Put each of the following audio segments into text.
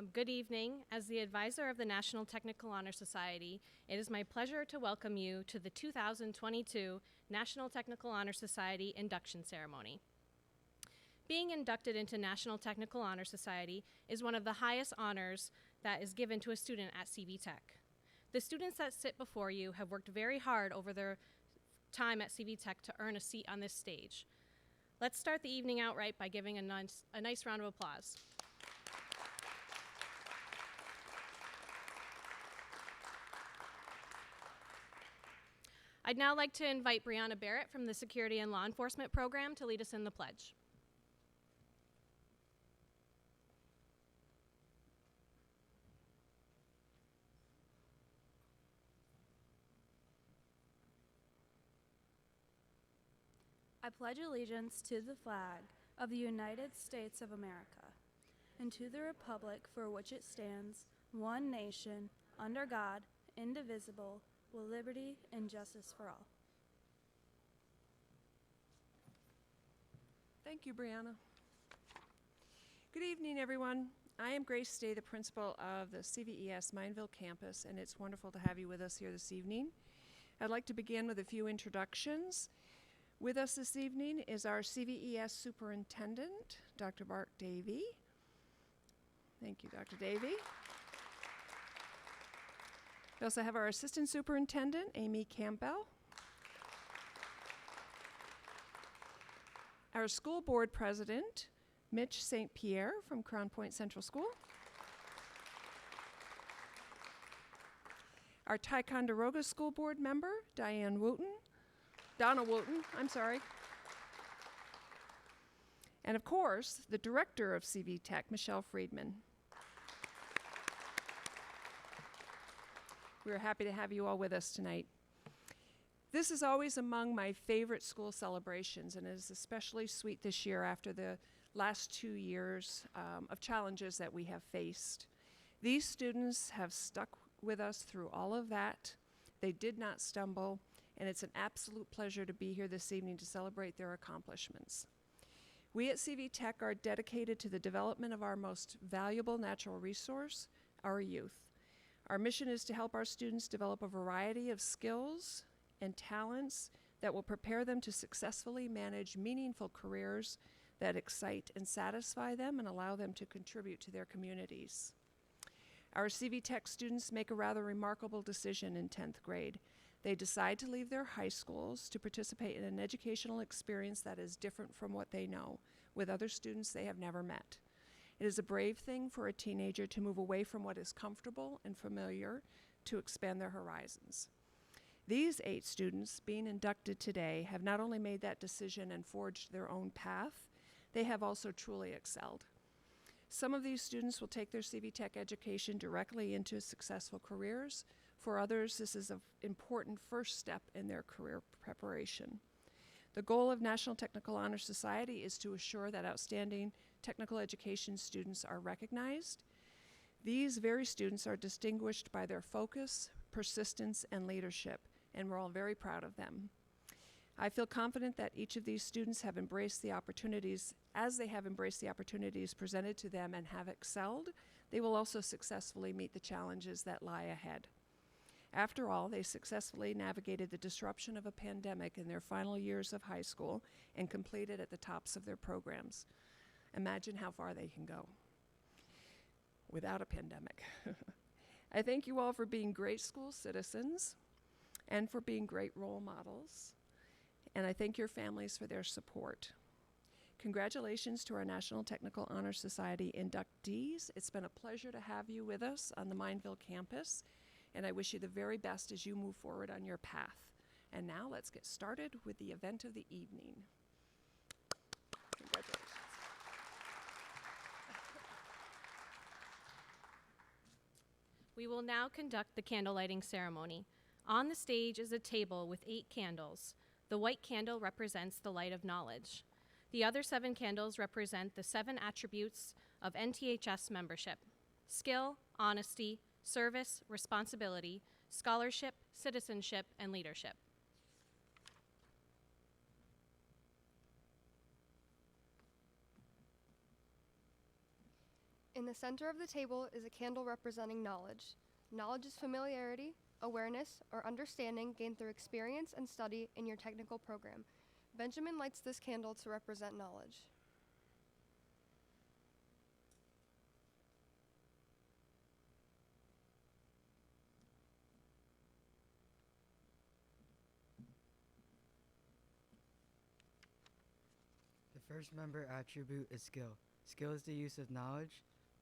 Good evening. As the advisor of the National Technical Honor Society, it is my pleasure to welcome you to the 2022 National Technical Honor Society induction ceremony. Being inducted into National Technical Honor Society is one of the highest honors that is given to a student at CV-TEC. The students that sit before you have worked very hard over their time at CV-TEC to earn a seat on this stage. Let's start the evening out right by giving a nice round of applause. I'd now like to invite Brianna Barrett from the Security and Law Enforcement Program to lead us in the pledge. I pledge allegiance to the flag of the United States of America and to the republic for which it stands, one nation, under God, indivisible, with liberty and justice for all. Thank you, Brianna. Good evening, everyone. I am Grace Day, the principal of the CVES Mineville campus, and it's wonderful to have you with us here this evening. I'd like to begin with a few introductions. With us this evening is our CVES superintendent, Dr. Bart Davey. Thank you, Dr. Davey. We also have our assistant superintendent, Amy Campbell. Our school board president, Mitch St. Pierre from Crown Point Central School. Our Ticonderoga School Board member, Donna Wooten, I'm sorry. And of course, the director of CV-TEC, Michelle Friedman. We're happy to have you all with us tonight. This is always among my favorite school celebrations, and it is especially sweet this year after the last 2 years of challenges that we have faced. These students have stuck with us through all of that. They did not stumble, and it's an absolute pleasure to be here this evening to celebrate their accomplishments. We at CV-TEC are dedicated to the development of our most valuable natural resource, our youth. Our mission is to help our students develop a variety of skills and talents that will prepare them to successfully manage meaningful careers that excite and satisfy them and allow them to contribute to their communities. Our CV-TEC students make a rather remarkable decision in 10th grade. They decide to leave their high schools to participate in an educational experience that is different from what they know, with other students they have never met. It is a brave thing for a teenager to move away from what is comfortable and familiar to expand their horizons. These 8 students being inducted today have not only made that decision and forged their own path, they have also truly excelled. Some of these students will take their CV-TEC education directly into successful careers. For others, this is an important first step in their career preparation. The goal of National Technical Honor Society is to assure that outstanding technical education students are recognized. These very students are distinguished by their focus, persistence, and leadership, and we're all very proud of them. I feel confident that each of these students have embraced the opportunities. As they have embraced the opportunities presented to them and have excelled, they will also successfully meet the challenges that lie ahead. After all, they successfully navigated the disruption of a pandemic in their final years of high school and completed at the tops of their programs. Imagine how far they can go without a pandemic. I thank you all for being great school citizens and for being great role models. And I thank your families for their support. Congratulations to our National Technical Honor Society inductees. It's been a pleasure to have you with us on the Mineville campus, and I wish you the very best as you move forward on your path. And now let's get started with the event of the evening. Congratulations. We will now conduct the candle lighting ceremony. On the stage is a table with 8 candles. The white candle represents the light of knowledge. The other 7 candles represent the 7 attributes of NTHS membership: skill, honesty, service, responsibility, scholarship, citizenship, and leadership. In the center of the table is a candle representing knowledge. Knowledge is familiarity, awareness, or understanding gained through experience and study in your technical program. Benjamin lights this candle to represent knowledge. The first member attribute is skill. Skill is the use of knowledge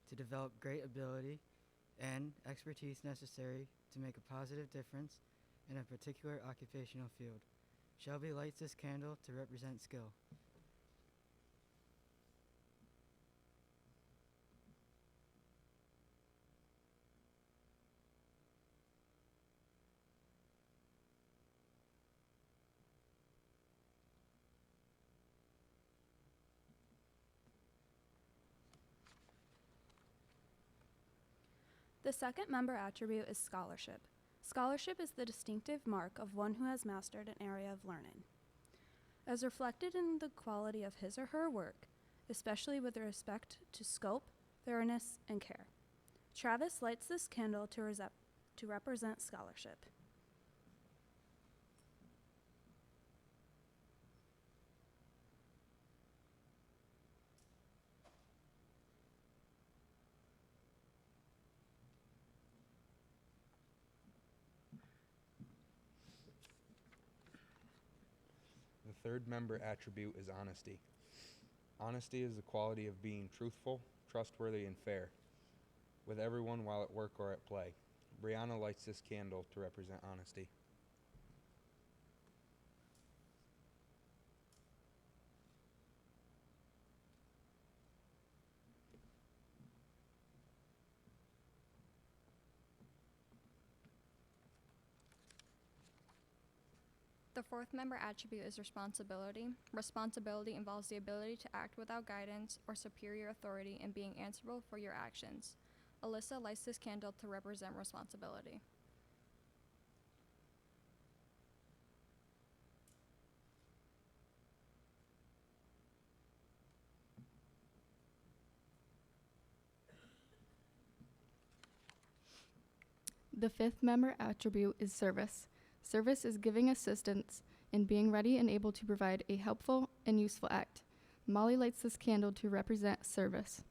to develop great ability and expertise necessary to make a positive difference in a particular occupational field. Shelby lights this candle to represent skill. The second member attribute is scholarship. Scholarship is the distinctive mark of one who has mastered an area of learning, as reflected in the quality of his or her work, especially with respect to scope, thoroughness, and care. Travis lights this candle to represent scholarship. The third member attribute is honesty. Honesty is the quality of being truthful, trustworthy, and fair with everyone while at work or at play. Brianna lights this candle to represent honesty. The fourth member attribute is responsibility. Responsibility involves the ability to act without guidance or superior authority and being answerable for your actions. Alyssa lights this candle to represent responsibility. The fifth member attribute is service. Service is giving assistance and being ready and able to provide a helpful and useful act. Molly lights this candle to represent service.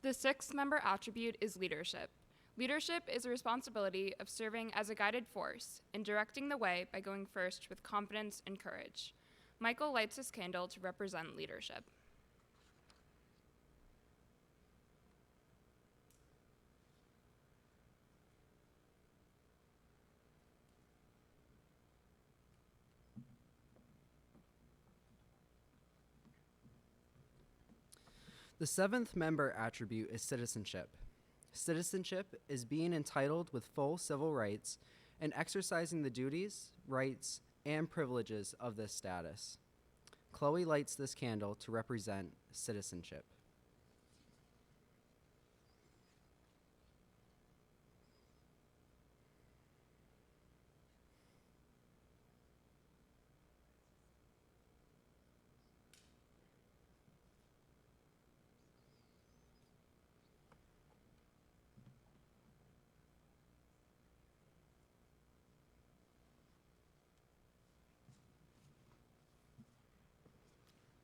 The sixth member attribute is leadership. Leadership is the responsibility of serving as a guided force and directing the way by going first with confidence and courage. Michael lights his candle to represent leadership. The seventh member attribute is citizenship. Citizenship is being entitled with full civil rights and exercising the duties, rights, and privileges of this status. Chloe lights this candle to represent citizenship.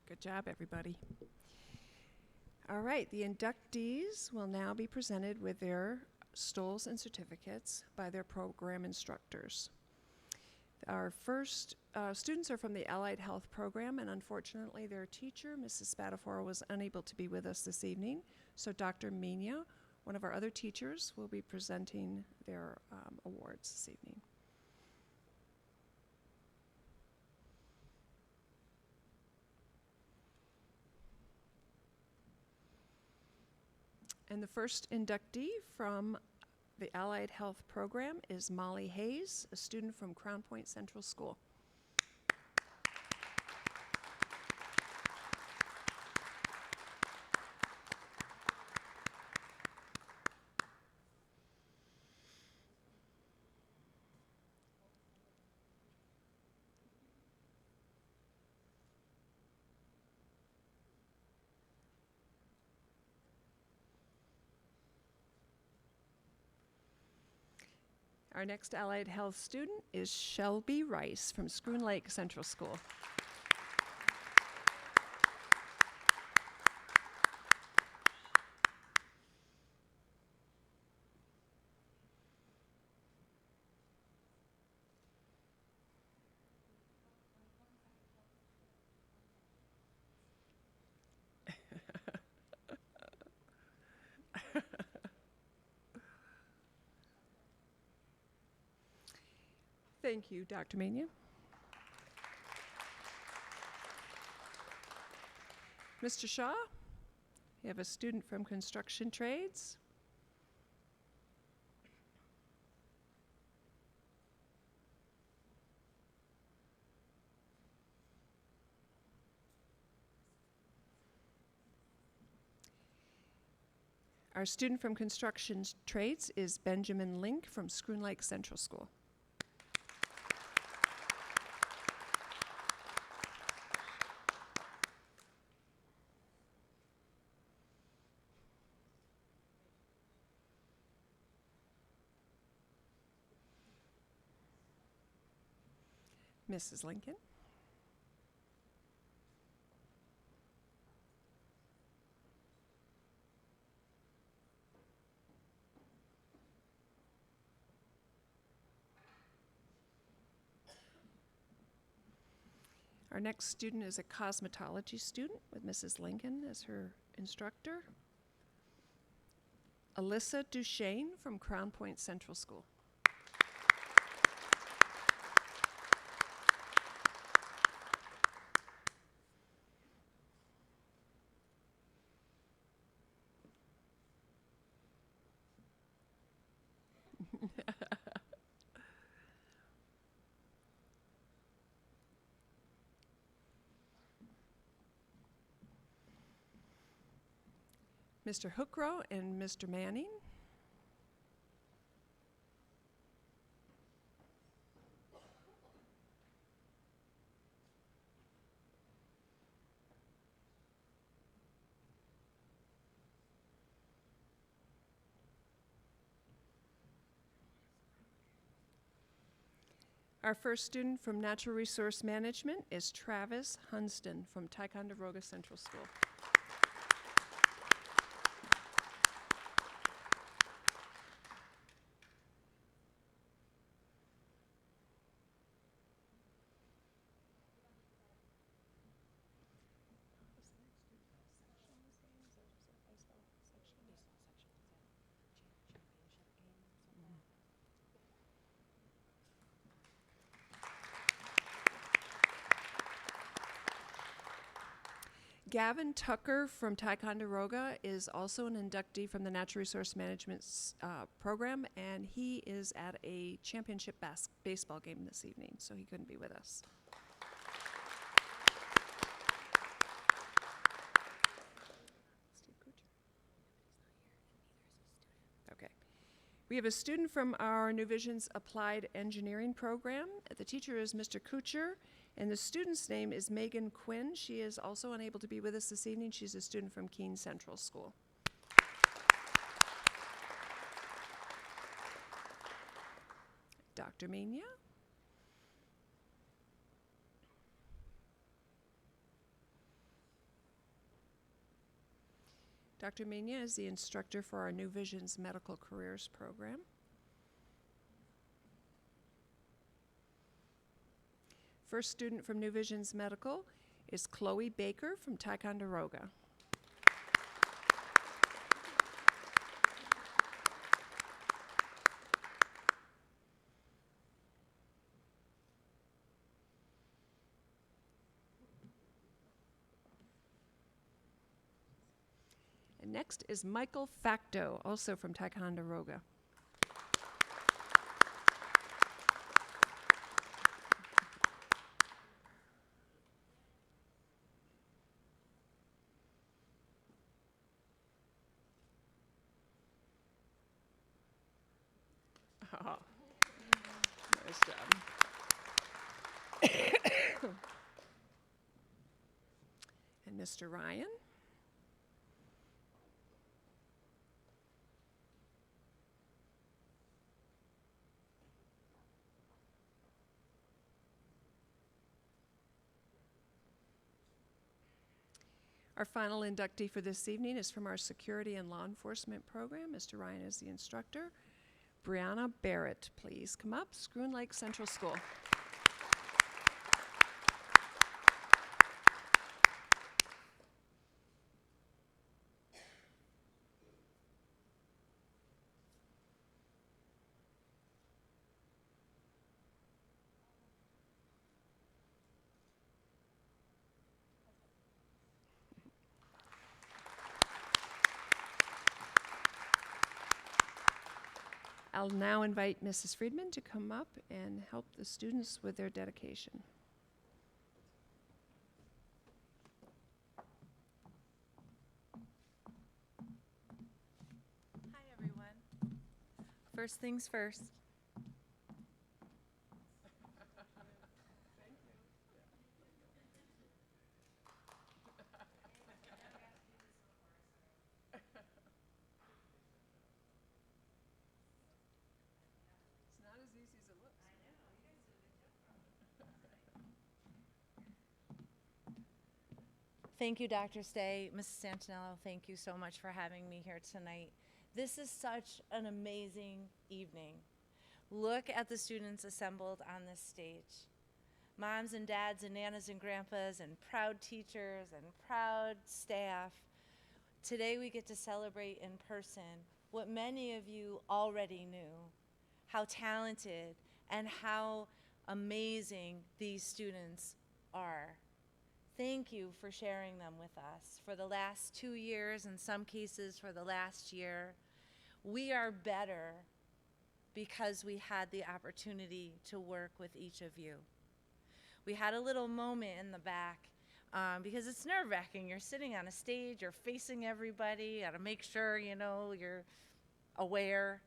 Good job, everybody. All right, the inductees will now be presented with their stoles and certificates by their program instructors. Our first students are from the Allied Health Program, and unfortunately their teacher, Mrs. Spatafora, was unable to be with us this evening. So Dr. Mina, one of our other teachers, will be presenting their awards this evening. And the first inductee from the Allied Health Program is Molly Hayes, a student from Crown Point Central School. Our next allied health student is Shelby Rice from Schroon Lake Central School. Thank you, Dr. Mania. Mr. Shaw, you have a student from construction trades. Our student from construction trades is Benjamin Link from Schroon Lake Central School. Mrs. Lincoln. Our next student is a cosmetology student with Mrs. Lincoln as her instructor. Alyssa Duchesne from Crown Point Central School. Mr. Hookrow and Mr. Manning. Our first student from Natural Resource Management is Travis Hunston from Ticonderoga Central School. Gavin Tucker from Ticonderoga is also an inductee from the Natural Resource Management program, and he is at a championship baseball game this evening, so he couldn't be with us. Okay. We have a student from our New Visions Applied Engineering program. The teacher is Mr. Kucher, and the student's name is Megan Quinn. She is also unable to be with us this evening. She's a student from Keene Central School. Dr. Mania. Dr. Mania is the instructor for our New Visions Medical Careers program. First student from New Visions Medical is Chloe Baker from Ticonderoga. And next is Michael Facto, also from Ticonderoga. Oh, nice job. And Mr. Ryan. Our final inductee for this evening is from our Security and Law Enforcement program. Mr. Ryan is the instructor. Brianna Barrett, please come up, Schroon Lake Central School. I'll now invite Mrs. Friedman to come up and help the students with their dedication. Hi, everyone. First things first. It's not as easy as it looks. Thank you, Dr. Stay. Mrs. Santinello, thank you so much for having me here tonight. This is such an amazing evening. Look at the students assembled on this stage. Moms and dads and nanas and grandpas and proud teachers and proud staff. Today we get to celebrate in person what many of you already knew, how talented and how amazing these students are. Thank you for sharing them with us for the last 2 years, in some cases for the last year. We are better because we had the opportunity to work with each of you. We had a little moment in the back because it's nerve-wracking. You're sitting on a stage, you're facing everybody, you gotta make sure, you know, you're aware.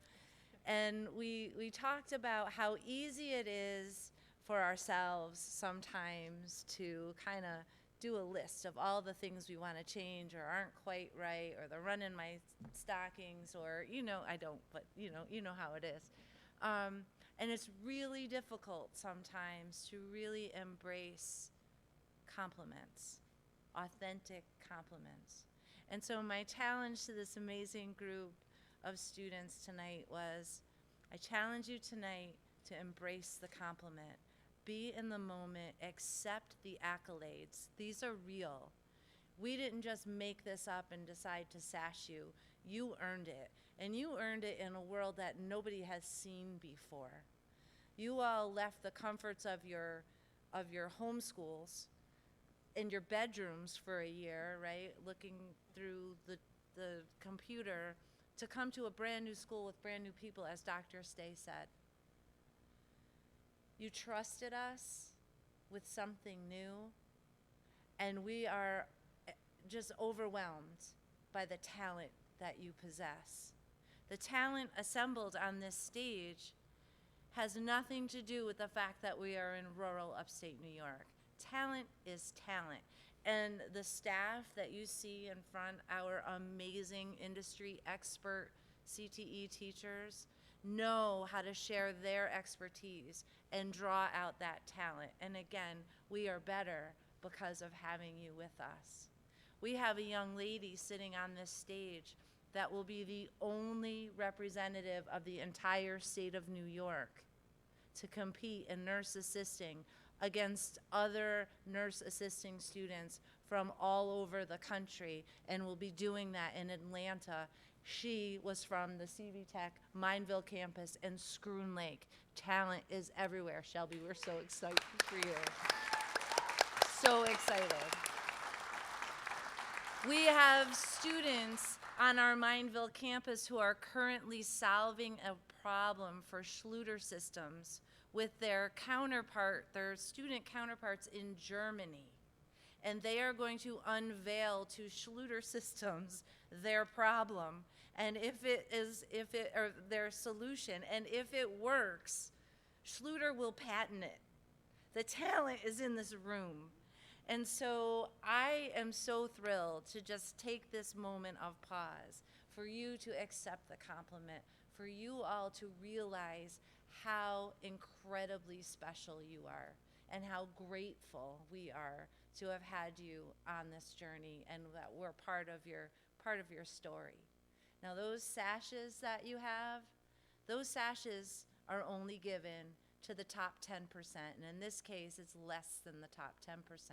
And we talked about how easy it is for ourselves sometimes to kind of do a list of all the things we want to change or aren't quite right, or the run in my stockings, or, you know, I don't, but you know how it is. And it's really difficult sometimes to really embrace compliments, authentic compliments. And so my challenge to this amazing group of students tonight was, I challenge you tonight to embrace the compliment. Be in the moment, accept the accolades. These are real. We didn't just make this up and decide to sash you. You earned it. And you earned it in a world that nobody has seen before. You all left the comforts of your home schools in your bedrooms for a year, right? Looking through the computer to come to a brand new school with brand new people, as Dr. Stay said. You trusted us with something new, and we are just overwhelmed by the talent that you possess. The talent assembled on this stage has nothing to do with the fact that we are in rural upstate New York. Talent is talent. And the staff that you see in front, our amazing industry expert CTE teachers, know how to share their expertise and draw out that talent. And again, we are better because of having you with us. We have a young lady sitting on this stage that will be the only representative of the entire state of New York to compete in nurse assisting against other nurse assisting students from all over the country, and will be doing that in Atlanta. She was from the CV-TEC Mineville campus and Schroon Lake. Talent is everywhere. Shelby, we're so excited for you. So excited. We have students on our Mineville campus who are currently solving a problem for Schluter Systems with their student counterparts in Germany. And they are going to unveil to Schluter Systems their problem, and or their solution, and if it works, Schluter will patent it. The talent is in this room. And so I am so thrilled to just take this moment of pause for you to accept the compliment, for you all to realize how incredibly special you are and how grateful we are to have had you on this journey and that we're part of your story. Now those sashes that you have, those sashes are only given to the top 10%, and in this case it's less than the top 10%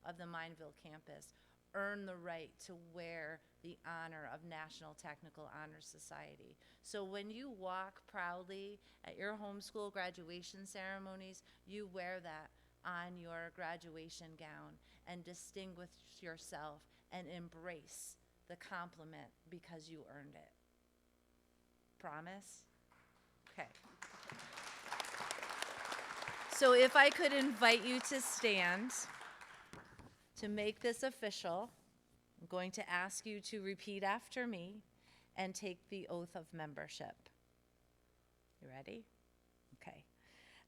of the Mineville campus earn the right to wear the honor of National Technical Honor Society. So when you walk proudly at your homeschool graduation ceremonies, you wear that on your graduation gown and distinguish yourself and embrace the compliment because you earned it. Promise? Okay. So if I could invite you to stand to make this official, I'm going to ask you to repeat after me and take the oath of membership. You ready? Okay.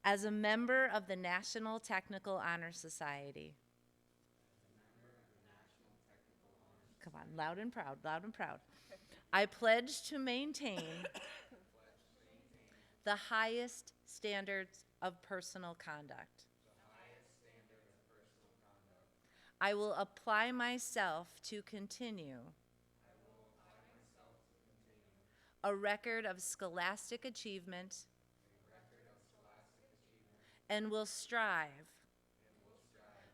As a member of the National Technical Honor Society. Come on, loud and proud, loud and proud. I pledge to maintain the highest standards of personal conduct. I will apply myself to continue a record of scholastic achievement and will strive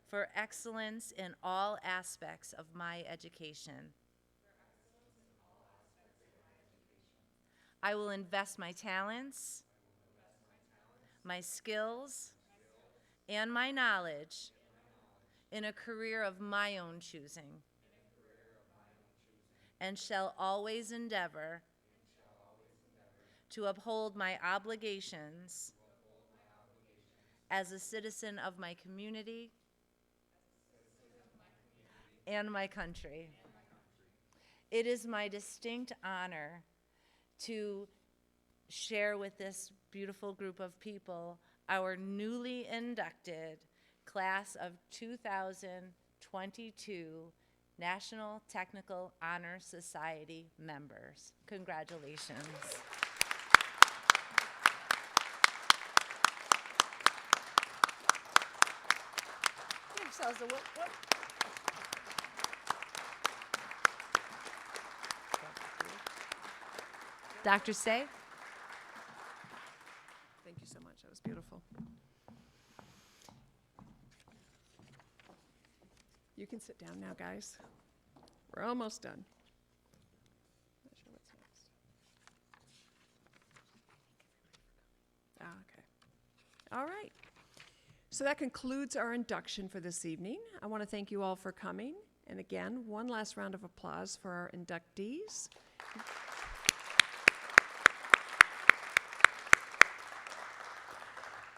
for excellence in all aspects of my education. I will invest my talents, my skills, and my knowledge in a career of my own choosing, and shall always endeavor to uphold my obligations as a citizen of my community and my country. It is my distinct honor to share with this beautiful group of people our newly inducted class of 2022 National Technical Honor Society members. Congratulations. Give yourselves a whoop, whoop. Dr. Stay? Thank you so much. That was beautiful. You can sit down now, guys. We're almost done. Not sure what's next. Okay. All right. So that concludes our induction for this evening. I want to thank you all for coming. And again, one last round of applause for our inductees.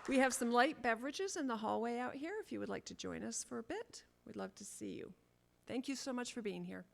We have some light beverages in the hallway out here if you would like to join us for a bit. We'd love to see you. Thank you so much for being here.